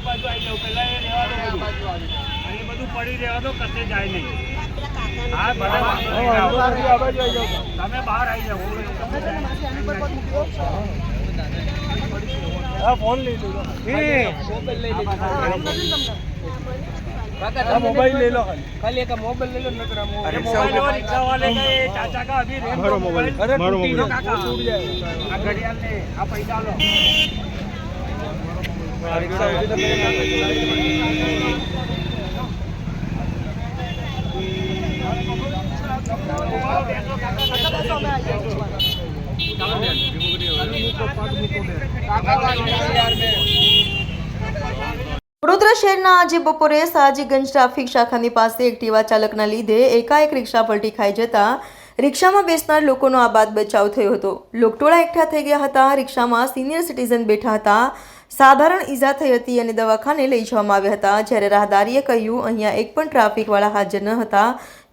बाजू आई जाओ पहला ये लेवा दो ये બધું પડી રહેવા દો કશે જાય નહીં હા બરાબર તમે બહાર આવી જાઓ હા ફોન લઈ લો એ મોબાઈલ લઈ લો काका मोबाइल ले लो खाली एक मोबाइल ले लो नकर मोबाइल और रिक्शा वाले का ये चाचा का अभी रेम मारो मोबाइल अरे टूटी लो काका टूट जाए आ घड़ियाल ले आ पैसा लो रिक्शा अभी तो मेरे વડોદરા શહેરના આજે બપોરે સાજીગંજ ટ્રાફિક શાખાની પાસે એક્ટિવા ચાલકના લીધે એકાએક રિક્ષા પલટી ખાઈ જતા રિક્ષામાં બેસનાર લોકોનો આબાદ બચાવ થયો હતો. લોકટોળા એકઠા થઈ ગયા હતા. રિક્ષામાં સિનિયર સિટીઝન બેઠા હતા. સાધારણ ઈજા થઈ હતી અને દવાખાને લઈ જવામાં આવ્યા હતા. જ્યારે રાહદારીએ કહ્યું અહીંયા એક પણ ટ્રાફિકવાળા હાજર ન હતા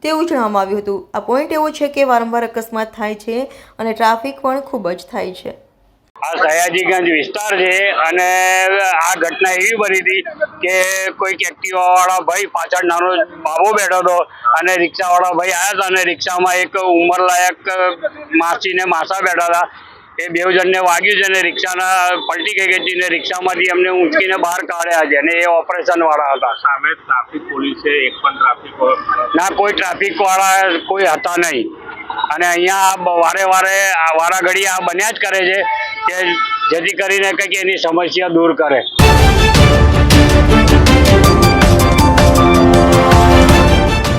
તેવું જણાવવામાં આવ્યું હતું. આ પોઈન્ટ એવો છે કે વારંવાર અકસ્માત થાય છે અને ટ્રાફિક પણ ખૂબ જ થાય છે. આ સયાજીગંજ વિસ્તાર છે અને આ ઘટના એવી બની હતી કે કોઈક એક્ટિવા વાળા ભાઈ પાછળ નાનો બાબો બેઠો હતો અને રિક્ષા વાળા ભાઈ આવ્યા હતા અને રિક્ષામાં એક ઉંમરલાયક માસી ને માસા બેઠા હતા. એ બે જણને વાગ્યું છે અને રિક્ષાના પલટી ગઈ હતી ને રિક્ષામાંથી એમને ઊંચકીને બહાર કાઢ્યા છે અને એ ઓપરેશન વાળા હતા. સામે ટ્રાફિક પોલીસે એક પણ ટ્રાફિક ના કોઈ ટ્રાફિક વાળા કોઈ હતા નહીં અને અહીંયા વારા ઘડી આ બન્યા જ કરે છે કે જેથી કરીને કંઈક એની સમસ્યા દૂર કરે.